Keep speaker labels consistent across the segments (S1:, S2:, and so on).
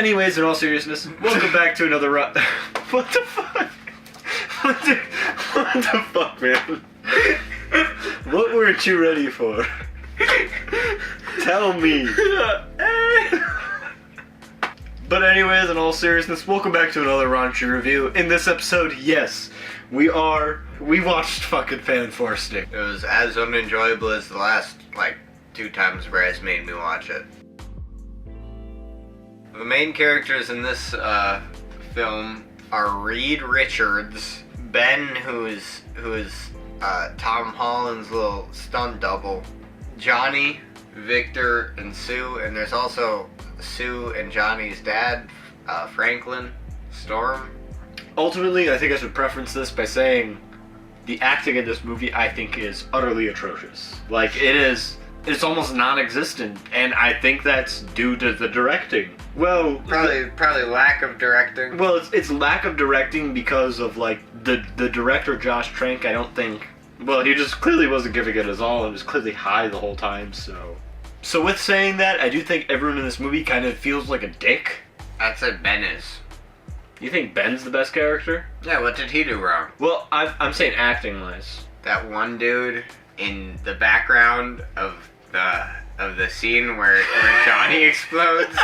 S1: anyways, in all seriousness, welcome back to another What the fuck? What the fuck, man? What weren't you ready for? Tell me. But anyways, in all seriousness, welcome back to another Raunchy review. In this episode, yes, we watched fucking Fant4stic.
S2: It was as unenjoyable as the last, 2 times Bryce made me watch it. The main characters in this film are Reed Richards, Ben, who is Tom Holland's little stunt double, Johnny, Victor, and Sue, and there's also Sue and Johnny's dad, Franklin Storm.
S1: Ultimately, I think I should preference this by saying the acting in this movie, I think, is utterly atrocious. It's almost non-existent, and I think that's due to the directing. Well,
S2: probably lack of directing.
S1: Well, it's lack of directing because of the director Josh Trank. I don't think. Well, he just clearly wasn't giving it his all and was clearly high the whole time. So with saying that, I do think everyone in this movie kind of feels like a dick.
S2: I'd say Ben is.
S1: You think Ben's the best character?
S2: Yeah. What did he do wrong?
S1: Well, I'm saying acting-wise.
S2: That one dude in the background of the scene where Johnny explodes.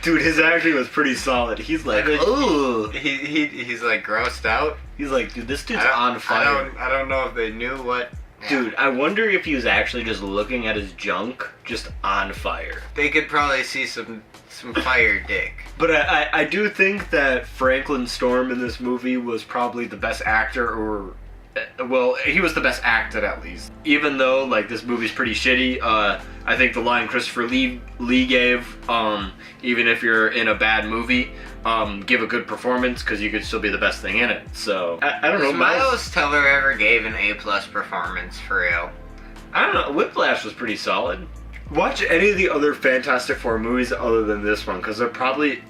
S1: Dude, his acting was pretty solid. He's like, ooh.
S2: He's like grossed out.
S1: He's like, dude, this dude's on fire.
S2: I don't know if they knew what.
S1: Dude, I wonder if he was actually just looking at his junk, just on fire.
S2: They could probably see some fire dick.
S1: But I do think that Franklin Storm in this movie was probably the best actor, or... Well, he was the best acted, at least. Even though, this movie's pretty shitty, I think the line Christopher Lee gave, even if you're in a bad movie, give a good performance, because you could still be the best thing in it. So, I don't know.
S2: Miles Teller ever gave an A+ performance, for real?
S1: I don't know. Whiplash was pretty solid. Watch any of the other Fantastic Four movies other than this one, because they're probably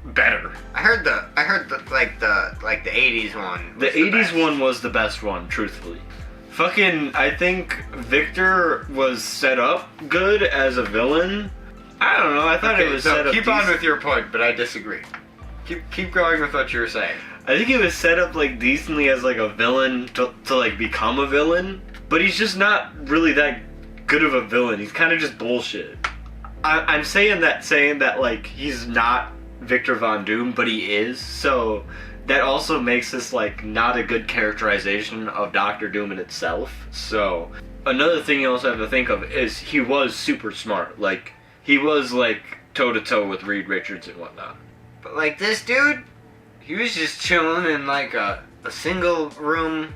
S1: better.
S2: I heard the 80s one.
S1: The 80s one was the best one, truthfully. I think Victor was set up good as a villain. I don't know, I thought it was set up...
S2: Keep on with your point, but I disagree. Keep going with what you were saying.
S1: I think he was set up decently as a villain to become a villain, but he's just not really that good of a villain. He's kind of just bullshit. I'm saying that he's not Victor Von Doom, but he is, so that also makes this not a good characterization of Doctor Doom in itself. So another thing you also have to think of is he was super smart. He was toe-to-toe with Reed Richards and whatnot.
S2: But this dude, he was just chilling in a single room.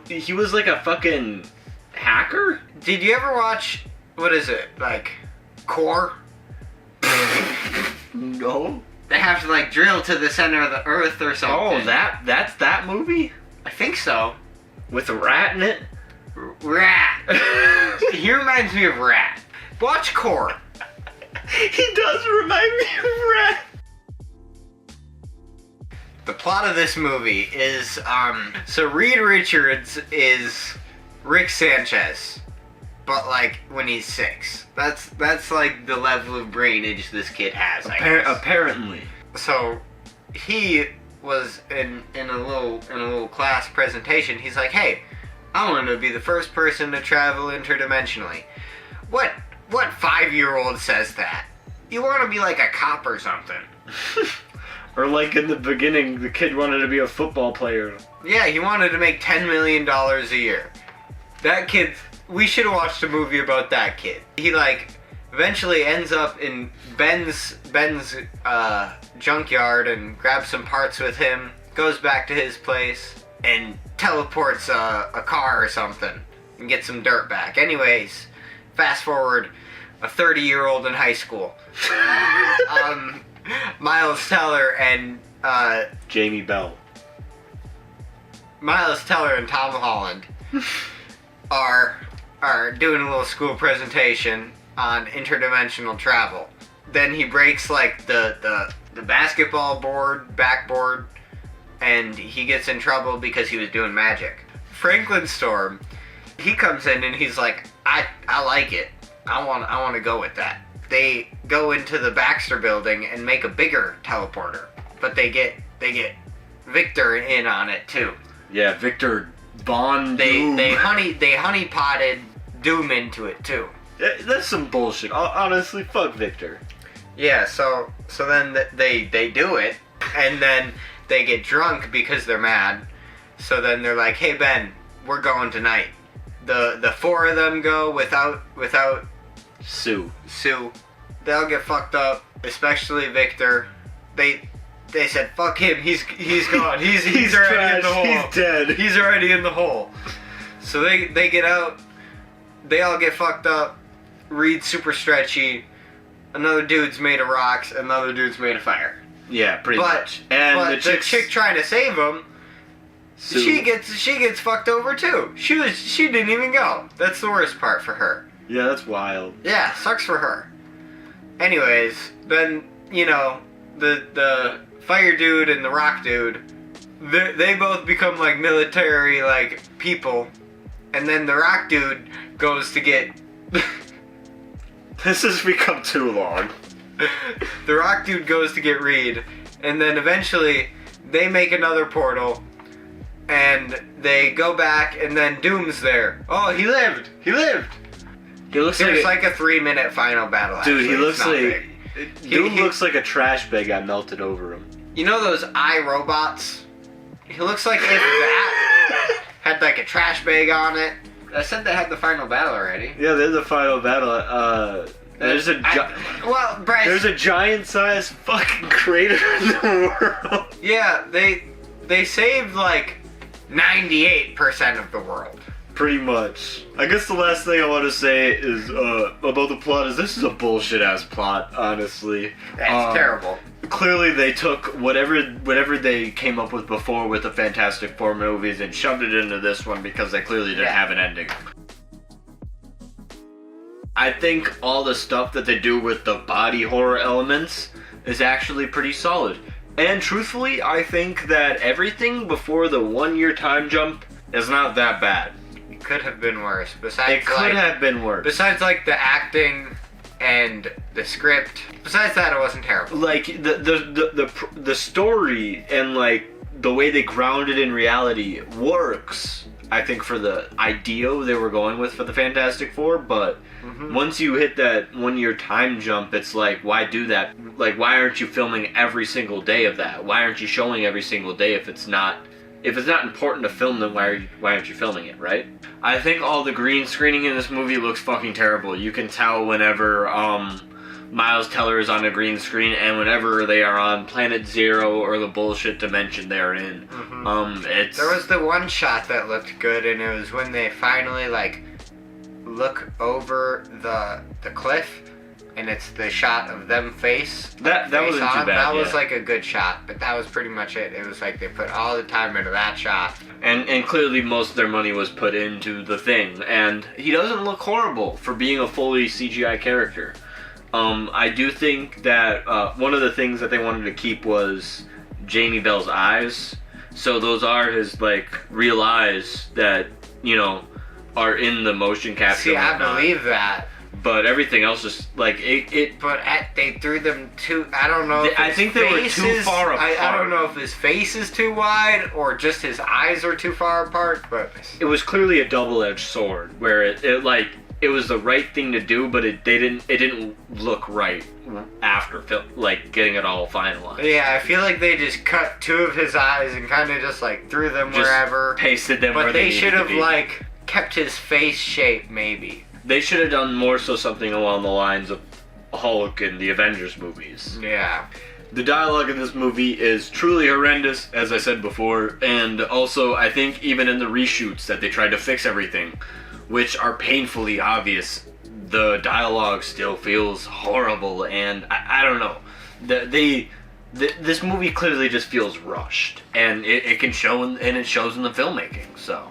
S1: He was a fucking hacker?
S2: Did you ever watch, what is it, Core?
S1: No.
S2: They have to drill to the center of the earth or something.
S1: Oh, that's that movie?
S2: I think so.
S1: With a rat in it?
S2: Rat. He reminds me of Rat. Watch Core.
S1: He does remind me of Rat.
S2: The plot of this movie is, so Reed Richards is Rick Sanchez, but when he's 6. That's the level of brainage this kid has, I guess.
S1: Apparently.
S2: So he was in a little class presentation. He's like, "Hey, I want to be the first person to travel interdimensionally." What 5-year-old says that? You want to be a cop or something.
S1: Or in the beginning, the kid wanted to be a football player.
S2: Yeah, he wanted to make $10 million a year. That kid, we should have watched a movie about that kid. He eventually ends up in Ben's junkyard and grabs some parts with him, goes back to his place, and teleports a car or something, and gets some dirt back. Anyways, fast forward, a 30-year-old in high school. Miles Teller and
S1: Jamie Bell.
S2: Miles Teller and Tom Holland are doing a little school presentation on interdimensional travel. Then he breaks the basketball backboard, and he gets in trouble because he was doing magic. Franklin Storm, he comes in and he's like, I like it. I want to go with that. they go into the Baxter building and make a bigger teleporter. But they get Victor in on it too.
S1: Yeah, Victor Von
S2: They
S1: Doom.
S2: they honeypotted Doom into it too.
S1: That's some bullshit. Honestly, fuck Victor.
S2: Yeah, so then they do it, and then they get drunk because they're mad. So then they're like, "Hey Ben, we're going tonight." The four of them go without
S1: Sue.
S2: They'll get fucked up, especially Victor. They said, "Fuck him. He's gone. He's already in the hole.
S1: He's dead.
S2: He's already in the hole." So they get out. They all get fucked up. Reed's super stretchy. Another dude's made of rocks. Another dude's made of fire.
S1: Yeah, pretty much. And
S2: but the chick trying to save him,
S1: Sue.
S2: she gets fucked over too. She didn't even go. That's the worst part for her.
S1: Yeah, that's wild.
S2: Yeah, sucks for her. Anyways, then the fire dude and the rock dude, they both become like military like people, and then the rock dude goes to get.
S1: This has become too long.
S2: The rock dude goes to get Reed, and then eventually they make another portal, and they go back, and then Doom's there. Oh, he lived! He lived!
S1: He looks
S2: There's like a 3-minute final battle.
S1: Dude,
S2: actually.
S1: he looks
S2: It's not
S1: like
S2: big.
S1: Doom looks like a trash bag got melted over him.
S2: You know those iRobots? He looks like if that had like a trash bag on it. I said they had the final battle already.
S1: Yeah, there's a final battle. There's a giant-sized fucking crater in the world.
S2: Yeah, they saved like 98% of the world.
S1: Pretty much. I guess the last thing I want to say is about the plot is this is a bullshit ass plot, honestly.
S2: That's terrible.
S1: Clearly they took whatever they came up with before with the Fantastic Four movies and shoved it into this one because they clearly didn't have an ending. I think all the stuff that they do with the body horror elements is actually pretty solid. And truthfully, I think that everything before the 1-year time jump is not that bad.
S2: It could have been worse.
S1: It could have been worse.
S2: Besides, like, the acting and the script. Besides that, it wasn't terrible.
S1: Like, the story and, like, the way they ground it in reality works, I think, for the idea they were going with for the Fantastic Four, but once you hit that 1-year time jump, it's like, why do that? Like, why aren't you filming every single day of that? Why aren't you showing every single day if it's not important to film, then why aren't you filming it, right? I think all the green screening in this movie looks fucking terrible. You can tell whenever Miles Teller is on a green screen and whenever they are on Planet Zero or the bullshit dimension they're in.
S2: There was the one shot that looked good, and it was when they finally like look over the cliff, and it's the shot of them face.
S1: That wasn't too bad.
S2: That was like a good shot, but that was pretty much it. It was like they put all the time into that shot.
S1: And clearly most of their money was put into the Thing, and he doesn't look horrible for being a fully CGI character. I do think that one of the things that they wanted to keep was Jamie Bell's eyes. So those are his, like, real eyes that, are in the motion capture.
S2: See, I believe that.
S1: But everything else is, like,
S2: But they threw them too... I don't know if
S1: I think they were too far apart.
S2: I don't know if his face is too wide or just his eyes are too far apart, but...
S1: It was clearly a double-edged sword, where it was the right thing to do, but it didn't look right after getting it all finalized.
S2: Yeah, I feel like they just cut 2 of his eyes and kind of just like threw them
S1: just
S2: wherever.
S1: Pasted them where
S2: but
S1: they
S2: should have
S1: to be.
S2: like kept his face shape maybe.
S1: They should have done more so something along the lines of Hulk in the Avengers movies.
S2: Yeah.
S1: The dialogue in this movie is truly horrendous, as I said before, and also I think even in the reshoots that they tried to fix everything, which are painfully obvious, the dialogue still feels horrible, and I don't know. This movie clearly just feels rushed, and it can show, and it shows in the filmmaking, so.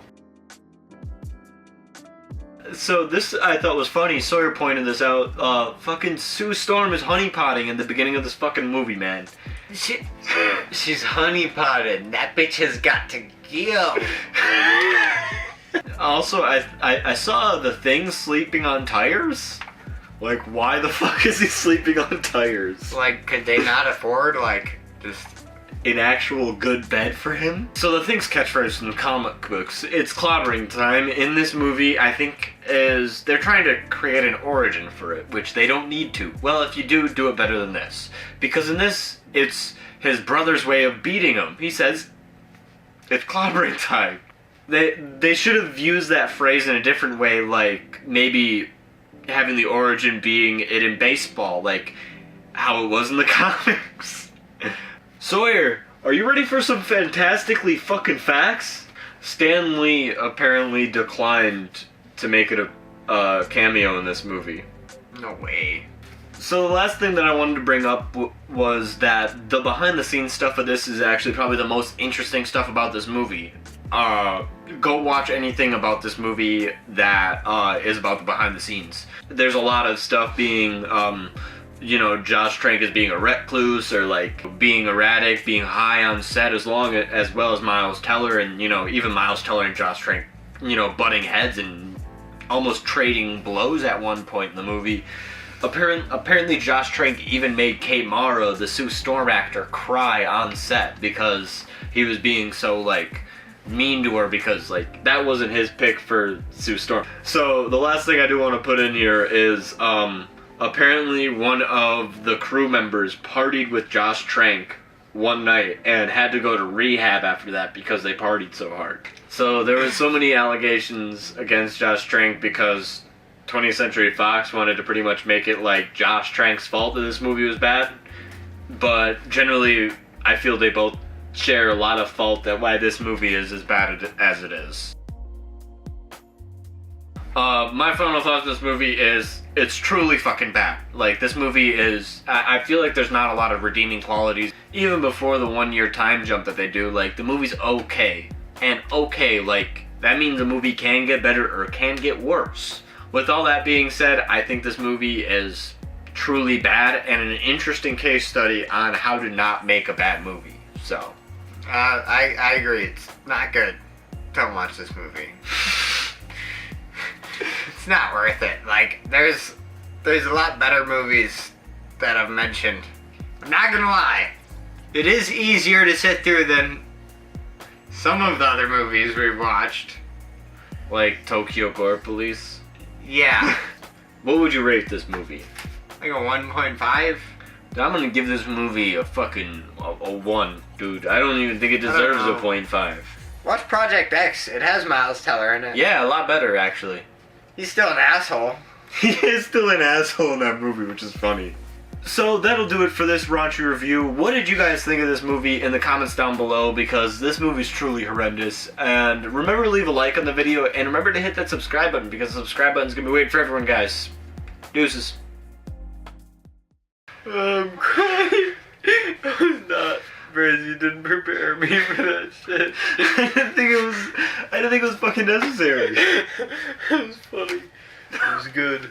S1: So this I thought was funny. Sawyer pointed this out. Fucking Sue Storm is honeypotting in the beginning of this fucking movie, man.
S2: She's honeypotted. That bitch has got to go.
S1: Also, I saw the Thing sleeping on tires. Like, why the fuck is he sleeping on tires?
S2: Like, could they not afford, like, just...
S1: An actual good bed for him? So the Thing's catchphrase from the comic books, it's clobbering time. In this movie, I think, is they're trying to create an origin for it, which they don't need to. Well, if you do it better than this. Because in this, it's his brother's way of beating him. He says, it's clobbering time. They should have used that phrase in a different way, like maybe having the origin being it in baseball, like how it was in the comics. Sawyer, are you ready for some fantastically fucking facts? Stan Lee apparently declined to make it a cameo in this movie.
S2: No way.
S1: So the last thing that I wanted to bring up was that the behind the scenes stuff of this is actually probably the most interesting stuff about this movie. Go watch anything about this movie that is about the behind the scenes. There's a lot of stuff being Josh Trank is being a recluse or like being erratic, being high on set as well as Miles Teller, and even Miles Teller and Josh Trank butting heads and almost trading blows at one point in the movie. Apparently Josh Trank even made Kate Mara, the Sue Storm actor, cry on set because he was being so like mean to her, because like that wasn't his pick for Sue Storm. So the last thing I do want to put in here is apparently one of the crew members partied with Josh Trank one night and had to go to rehab after that because they partied so hard. So there was so many allegations against Josh Trank because 20th Century Fox wanted to pretty much make it like Josh Trank's fault that this movie was bad. But generally, I feel they both share a lot of fault at why this movie is as bad as it is. My final thought of this movie is it's truly fucking bad. Like, this movie is... I feel like there's not a lot of redeeming qualities. Even before the 1 year time jump that they do, like, the movie's okay. And okay, like, that means the movie can get better or can get worse. With all that being said, I think this movie is truly bad and an interesting case study on how to not make a bad movie. So...
S2: I agree. It's not good. Don't watch this movie. It's not worth it. Like, there's a lot better movies that I've mentioned. I'm not gonna lie. It is easier to sit through than some of the other movies we've watched.
S1: Like Tokyo Gore Police?
S2: Yeah.
S1: What would you rate this movie?
S2: Like a 1.5?
S1: I'm gonna give this movie a fucking a 1, dude. I don't even think it deserves a 0.5.
S2: Watch Project X. It has Miles Teller in it.
S1: Yeah, a lot better, actually.
S2: He's still an asshole.
S1: He is still an asshole in that movie, which is funny. So that'll do it for this raunchy review. What did you guys think of this movie in the comments down below? Because this movie's truly horrendous. And remember to leave a like on the video, and remember to hit that subscribe button, because the subscribe button's gonna be waiting for everyone, guys. Deuces. I'm crying. I was not. Briz, you didn't prepare me for that shit. I didn't think it was fucking necessary. It was funny. It was good.